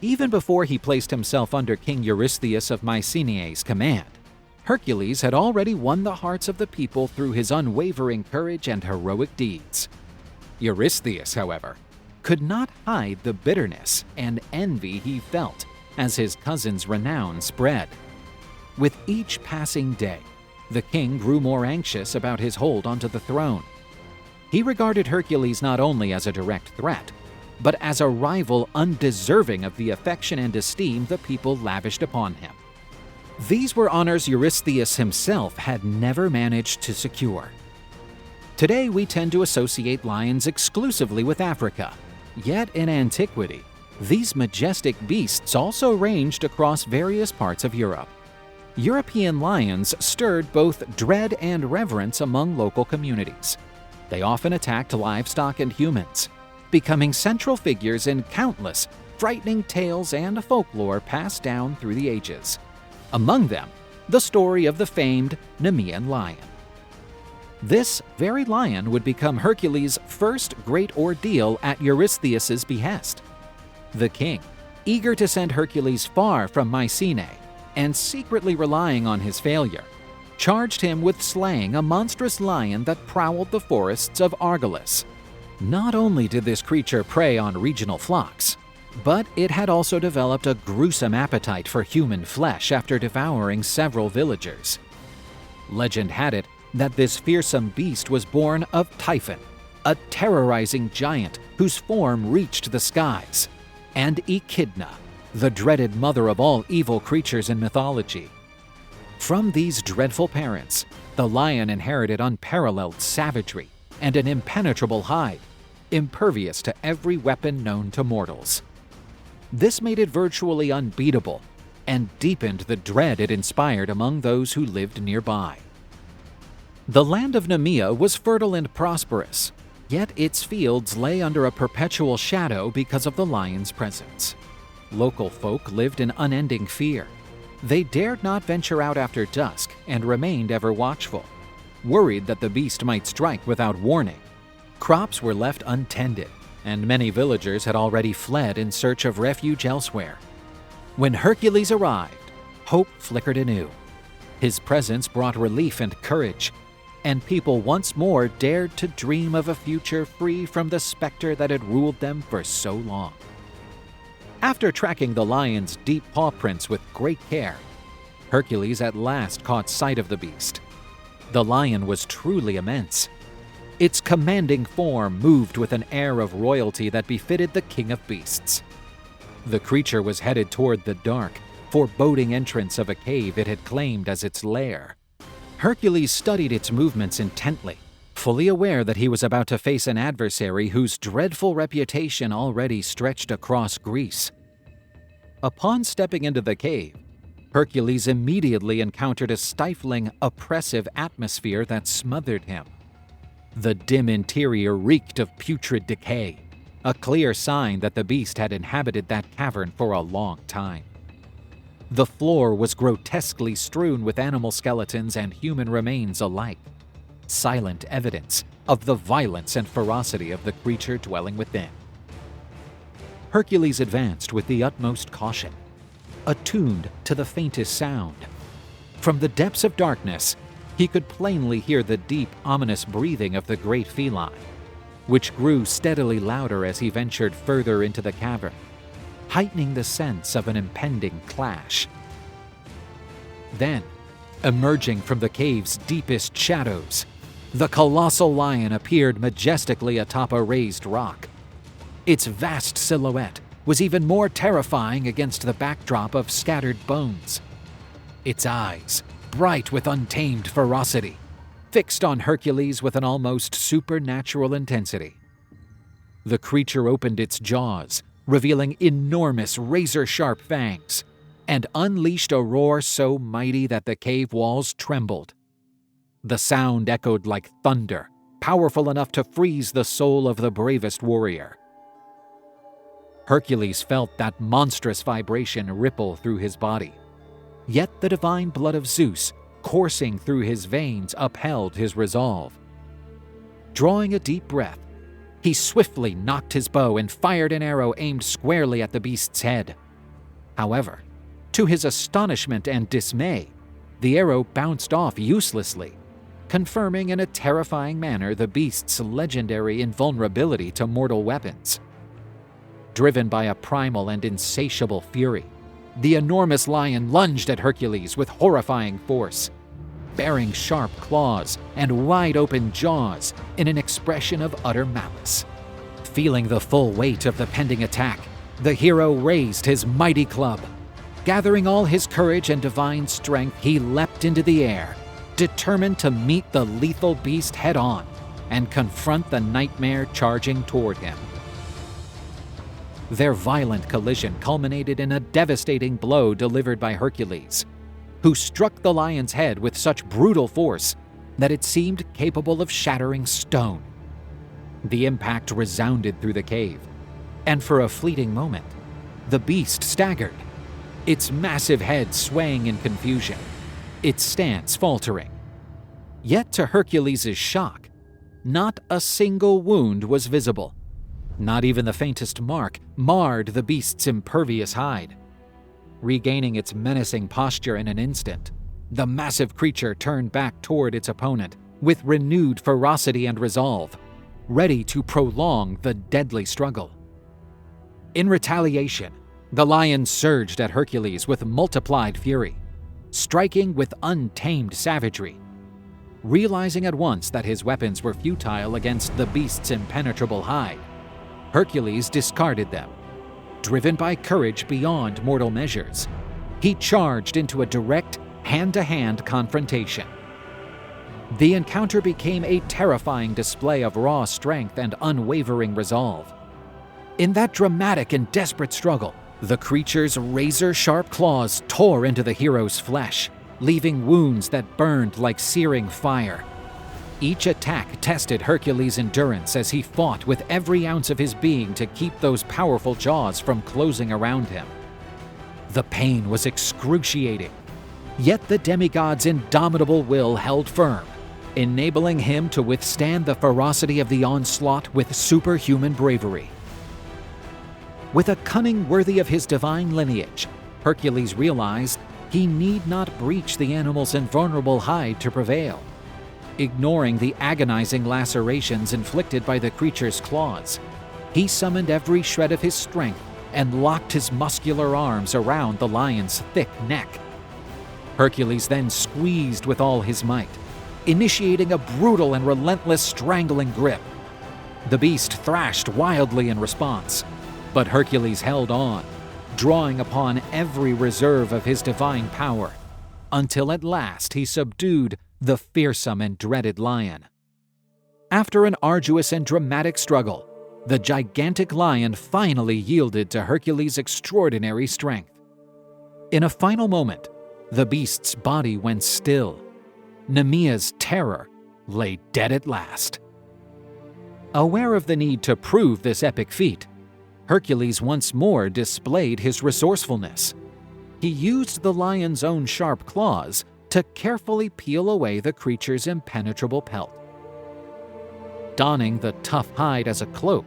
Even before he placed himself under King Eurystheus of Mycenae's command, Hercules had already won the hearts of the people through his unwavering courage and heroic deeds. Eurystheus, however, could not hide the bitterness and envy he felt as his cousin's renown spread. With each passing day, the king grew more anxious about his hold onto the throne. He regarded Hercules not only as a direct threat, but as a rival undeserving of the affection and esteem the people lavished upon him. These were honors Eurystheus himself had never managed to secure. Today we tend to associate lions exclusively with Africa, yet in antiquity, these majestic beasts also ranged across various parts of Europe. European lions stirred both dread and reverence among local communities. They often attacked livestock and humans, becoming central figures in countless frightening tales and folklore passed down through the ages. Among them, the story of the famed Nemean Lion. This very lion would become Hercules' first great ordeal at Eurystheus' behest. The king, eager to send Hercules far from Mycenae and secretly relying on his failure, charged him with slaying a monstrous lion that prowled the forests of Argolis. Not only did this creature prey on regional flocks, but it had also developed a gruesome appetite for human flesh after devouring several villagers. Legend had it that this fearsome beast was born of Typhon, a terrorizing giant whose form reached the skies, and Echidna, the dreaded mother of all evil creatures in mythology. From these dreadful parents, the lion inherited unparalleled savagery and an impenetrable hide, impervious to every weapon known to mortals. This made it virtually unbeatable and deepened the dread it inspired among those who lived nearby. The land of Nemea was fertile and prosperous, yet its fields lay under a perpetual shadow because of the lion's presence. Local folk lived in unending fear. They dared not venture out after dusk and remained ever watchful, worried that the beast might strike without warning. Crops were left untended, and many villagers had already fled in search of refuge elsewhere. When Hercules arrived, hope flickered anew. His presence brought relief and courage, and people once more dared to dream of a future free from the specter that had ruled them for so long. After tracking the lion's deep paw prints with great care, Hercules at last caught sight of the beast. The lion was truly immense. Its commanding form moved with an air of royalty that befitted the king of beasts. The creature was headed toward the dark, foreboding entrance of a cave it had claimed as its lair. Hercules studied its movements intently, fully aware that he was about to face an adversary whose dreadful reputation already stretched across Greece. Upon stepping into the cave, Hercules immediately encountered a stifling, oppressive atmosphere that smothered him. The dim interior reeked of putrid decay, a clear sign that the beast had inhabited that cavern for a long time. The floor was grotesquely strewn with animal skeletons and human remains alike, silent evidence of the violence and ferocity of the creature dwelling within. Hercules advanced with the utmost caution, attuned to the faintest sound. From the depths of darkness, he could plainly hear the deep, ominous breathing of the great feline, which grew steadily louder as he ventured further into the cavern, heightening the sense of an impending clash. Then, emerging from the cave's deepest shadows, the colossal lion appeared majestically atop a raised rock. Its vast silhouette was even more terrifying against the backdrop of scattered bones. Its eyes, bright with untamed ferocity, fixed on Hercules with an almost supernatural intensity. The creature opened its jaws, revealing enormous razor-sharp fangs, and unleashed a roar so mighty that the cave walls trembled. The sound echoed like thunder, powerful enough to freeze the soul of the bravest warrior. Hercules felt that monstrous vibration ripple through his body, yet the divine blood of Zeus coursing through his veins upheld his resolve. Drawing a deep breath, he swiftly knocked his bow and fired an arrow aimed squarely at the beast's head, However, to his astonishment and dismay, the arrow bounced off uselessly, confirming in a terrifying manner the beast's legendary invulnerability to mortal weapons. Driven by a primal and insatiable fury, the enormous lion lunged at Hercules with horrifying force, baring sharp claws and wide-open jaws in an expression of utter malice. Feeling the full weight of the pending attack, the hero raised his mighty club. Gathering all his courage and divine strength, he leapt into the air, determined to meet the lethal beast head-on and confront the nightmare charging toward him. Their violent collision culminated in a devastating blow delivered by Hercules, who struck the lion's head with such brutal force that it seemed capable of shattering stone. The impact resounded through the cave, and for a fleeting moment, the beast staggered, its massive head swaying in confusion, its stance faltering. Yet to Hercules' shock, not a single wound was visible. Not even the faintest mark marred the beast's impervious hide. Regaining its menacing posture in an instant, the massive creature turned back toward its opponent with renewed ferocity and resolve, ready to prolong the deadly struggle. In retaliation, the lion surged at Hercules with multiplied fury, striking with untamed savagery. Realizing at once that his weapons were futile against the beast's impenetrable hide, Hercules discarded them. Driven by courage beyond mortal measures, he charged into a direct, hand-to-hand confrontation. The encounter became a terrifying display of raw strength and unwavering resolve. In that dramatic and desperate struggle, the creature's razor-sharp claws tore into the hero's flesh, leaving wounds that burned like searing fire. Each attack tested Hercules' endurance as he fought with every ounce of his being to keep those powerful jaws from closing around him. The pain was excruciating, yet the demigod's indomitable will held firm, enabling him to withstand the ferocity of the onslaught with superhuman bravery. With a cunning worthy of his divine lineage, Hercules realized he need not breach the animal's invulnerable hide to prevail. Ignoring the agonizing lacerations inflicted by the creature's claws, he summoned every shred of his strength and locked his muscular arms around the lion's thick neck. Hercules then squeezed with all his might, initiating a brutal and relentless strangling grip. The beast thrashed wildly in response, but Hercules held on, drawing upon every reserve of his divine power, until at last he subdued the fearsome and dreaded lion. After an arduous and dramatic struggle, the gigantic lion finally yielded to Hercules' extraordinary strength. In a final moment, the beast's body went still. Nemea's terror lay dead at last. Aware of the need to prove this epic feat, Hercules once more displayed his resourcefulness. He used the lion's own sharp claws to carefully peel away the creature's impenetrable pelt. Donning the tough hide as a cloak,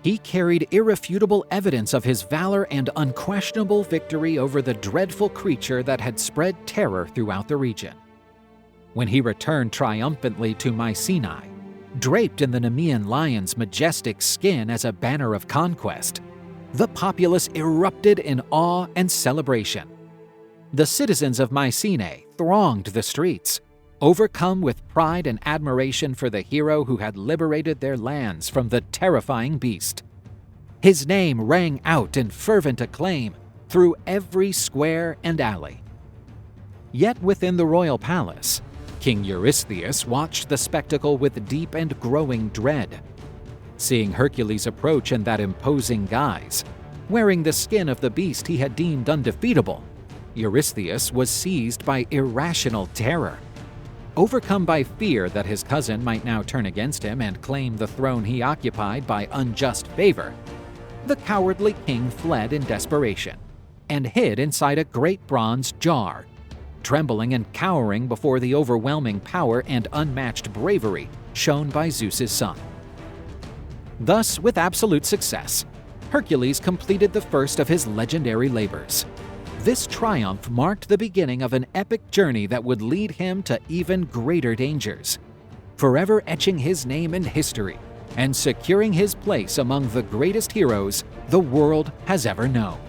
he carried irrefutable evidence of his valor and unquestionable victory over the dreadful creature that had spread terror throughout the region. When he returned triumphantly to Mycenae, draped in the Nemean Lion's majestic skin as a banner of conquest, the populace erupted in awe and celebration. The citizens of Mycenae thronged the streets, overcome with pride and admiration for the hero who had liberated their lands from the terrifying beast. His name rang out in fervent acclaim through every square and alley. Yet within the royal palace, King Eurystheus watched the spectacle with deep and growing dread. Seeing Hercules approach in that imposing guise, wearing the skin of the beast he had deemed undefeatable, Eurystheus was seized by irrational terror. Overcome by fear that his cousin might now turn against him and claim the throne he occupied by unjust favor, the cowardly king fled in desperation and hid inside a great bronze jar, trembling and cowering before the overwhelming power and unmatched bravery shown by Zeus's son. Thus, with absolute success, Hercules completed the first of his legendary labors. This triumph marked the beginning of an epic journey that would lead him to even greater dangers, forever etching his name in history and securing his place among the greatest heroes the world has ever known.